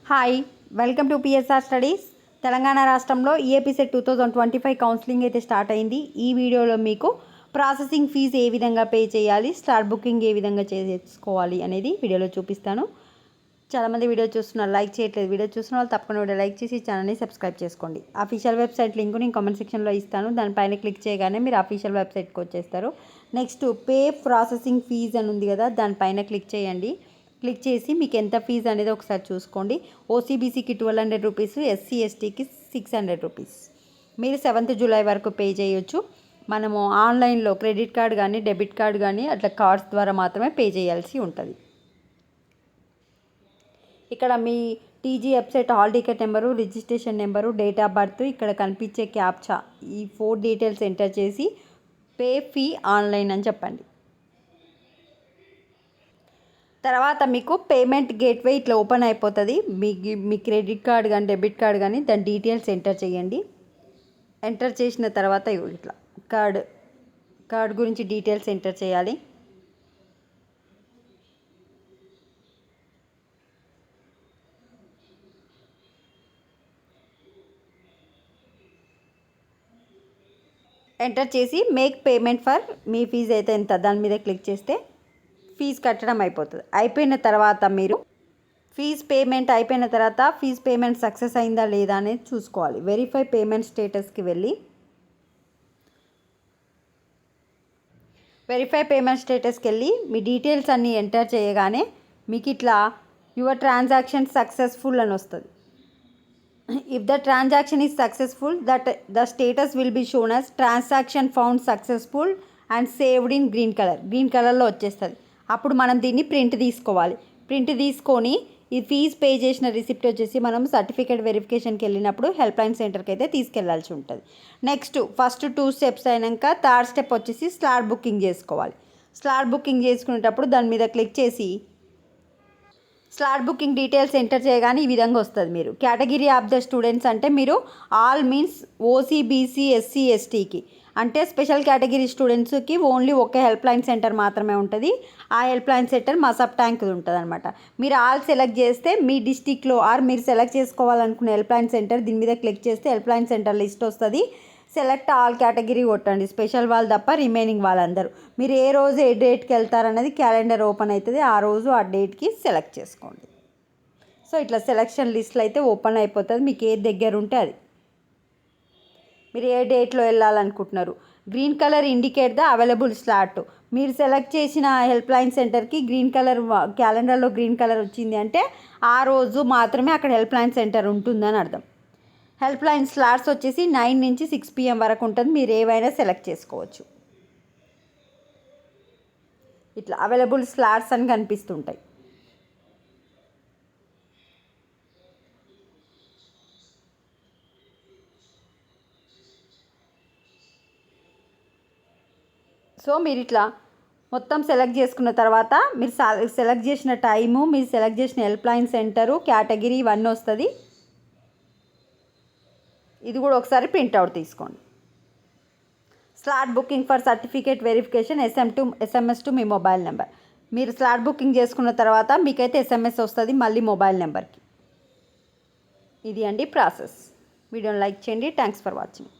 Hi, welcome to PSR studies. Telangana రాష్ట్రంలో EAP set 2025 counselling అయితే start అయింది. ఈ వీడియోలో మీకు ప్రాసెసింగ్ ఫీజు ఏ విధంగా పే చేయాలి, స్లాట్ బుకింగ్ ఏ విధంగా చేసుకోవాలి అనేది వీడియోలో చూపిస్తాను. చాలామంది వీడియో చూస్తున్నారు, లైక్ చేయట్లేదు. వీడియో చూస్తున్న వాళ్ళు తప్పకుండా వీడియో లైక్ చేసి ఛానల్ని సబ్స్క్రైబ్ చేసుకోండి. అఫీషియల్ వెబ్సైట్ లింక్ నేను కామెంట్ సెక్షన్లో ఇస్తాను. దానిపైన క్లిక్ చేయగానే మీరు అఫీషియల్ వెబ్సైట్కి వచ్చేస్తారు. నెక్స్ట్ పే ప్రాసెసింగ్ ఫీజు అని ఉంది కదా, దానిపైన క్లిక్ చేయండి. క్లిక్ చేసి మీకు ఎంత ఫీజు అనేది ఒకసారి చూసుకోండి. ఓసీబీసీకి 1200 రూపీస్, ఎస్సీ ఎస్టీకి 600 రూపీస్. మీరు 7th జూలై వరకు పే చేయొచ్చు. మనము ఆన్లైన్లో క్రెడిట్ కార్డ్ కానీ డెబిట్ కార్డ్ కానీ అట్లా కార్డ్స్ ద్వారా మాత్రమే పే చేయాల్సి ఉంటుంది. ఇక్కడ మీ TG website hall ticket number, registration number, date of birth, ఇక్కడ కనిపించే క్యాప్చా, ఈ 4 డీటెయిల్స్ ఎంటర్ చేసి పే ఫీ ఆన్లైన్ అని చెప్పండి. తర్వాత మీకు పేమెంట్ గేట్వే ఇట్లా ఓపెన్ అయిపోతుంది. మీ క్రెడిట్ కార్డ్ కానీ డెబిట్ కార్డ్ కానీ దాని డీటెయిల్స్ ఎంటర్ చేయండి. ఎంటర్ చేసిన తర్వాత ఇట్లా కార్డ్ గురించి డీటెయిల్స్ ఎంటర్ చేయాలి. ఎంటర్ చేసి మేక్ పేమెంట్ ఫర్ మీ ఫీజు అయితే ఎంత దాని మీద క్లిక్ చేస్తే ఫీజు కట్టడం అయిపోతుంది. అయిపోయిన తర్వాత మీరు ఫీజు పేమెంట్ సక్సెస్ అయిందా లేదా అనేది చూసుకోవాలి. వెరిఫై పేమెంట్ స్టేటస్కి వెళ్ళి మీ డీటెయిల్స్ అన్నీ ఎంటర్ చేయగానే మీకు ఇట్లా యువర్ ట్రాన్సాక్షన్ సక్సెస్ఫుల్ అని వస్తుంది. If the transaction is successful the status will be shown as transaction found successful and saved in green కలర్లో వచ్చేస్తుంది. అప్పుడు మనం దీన్ని ప్రింట్ తీసుకోవాలి. ప్రింట్ తీసుకొని ఈ ఫీజు పే చేసిన రిసిప్ట్ వచ్చేసి మనం సర్టిఫికేట్ వెరిఫికేషన్కి వెళ్ళినప్పుడు హెల్ప్ లైన్ సెంటర్కి అయితే తీసుకెళ్లాల్సి ఉంటుంది. నెక్స్ట్ ఫస్ట్ 2 స్టెప్స్ అయినాక 3rd స్టెప్ వచ్చేసి స్లాట్ బుకింగ్ చేసుకోవాలి. స్లాట్ బుకింగ్ చేసుకునేటప్పుడు దాని మీద క్లిక్ చేసి స్లాట్ బుకింగ్ డీటెయిల్స్ ఎంటర్ చేయగానే ఈ విధంగా వస్తుంది. మీరు కేటగిరీ ఆఫ్ ద స్టూడెంట్స్ అంటే మీరు ఆల్ మీన్స్ ఓసీబీసీ ఎస్సీ ఎస్టీకి అంటే స్పెషల్ కేటగిరీ స్టూడెంట్స్కి ఓన్లీ ఒక హెల్ప్ లైన్ సెంటర్ మాత్రమే ఉంటుంది. ఆ హెల్ప్ లైన్ సెంటర్ మా సబ్ ట్యాంక్ ఉంటుంది అనమాట. మీరు ఆల్ సెలెక్ట్ చేస్తే మీ డిస్టిక్లో మీరు సెలెక్ట్ చేసుకోవాలనుకున్న హెల్ప్ లైన్ సెంటర్ దీని మీద క్లిక్ చేస్తే హెల్ప్ లైన్ సెంటర్ లిస్ట్ వస్తుంది. సెలెక్ట్ ఆల్ కేటగిరీ కొట్టండి, స్పెషల్ వాళ్ళు తప్ప రిమైనింగ్ వాళ్ళందరూ. మీరు ఏ రోజు ఏ డేట్కి వెళ్తారన్నది క్యాలెండర్ ఓపెన్ అవుతుంది. ఆ రోజు ఆ డేట్కి సెలెక్ట్ చేసుకోండి. సో ఇట్లా సెలెక్షన్ లిస్ట్లో అయితే ఓపెన్ అయిపోతుంది. మీకు ఏది దగ్గర ఉంటే అది మీరు ఏ డేట్లో వెళ్ళాలనుకుంటున్నారు. Green colour indicate the available slot. మీరు సెలెక్ట్ చేసిన హెల్ప్ లైన్ సెంటర్కి గ్రీన్ కలర్ క్యాలెండర్లో గ్రీన్ కలర్ వచ్చింది అంటే ఆ రోజు మాత్రమే అక్కడ హెల్ప్ లైన్ సెంటర్ ఉంటుందని అర్థం. హెల్ప్ లైన్ స్లాట్స్ వచ్చేసి 9 నుంచి 6 PM వరకు ఉంటుంది. మీరు ఏవైనా సెలెక్ట్ చేసుకోవచ్చు. ఇట్లా అవైలబుల్ స్లాట్స్ అని కనిపిస్తుంటాయి. సో మీరు ఇట్లా మొత్తం సెలెక్ట్ చేసుకున్న తర్వాత మీరు సెలెక్ట్ చేసిన టైము, మీరు సెలెక్ట్ చేసిన హెల్ప్ లైన్ సెంటరు, కేటగిరీ ఇవన్నీ వస్తుంది. ఇది కూడా ఒకసారి ప్రింట్అవుట్ తీసుకోండి. Slot booking for certificate verification SMS to me mobile number. మీరు స్లాట్ బుకింగ్ చేసుకున్న తర్వాత మీకైతే SMS వస్తుంది మళ్ళీ మొబైల్ నెంబర్కి. ఇది అండి ప్రాసెస్. వీడియోని లైక్ చేయండి. Thanks for watching.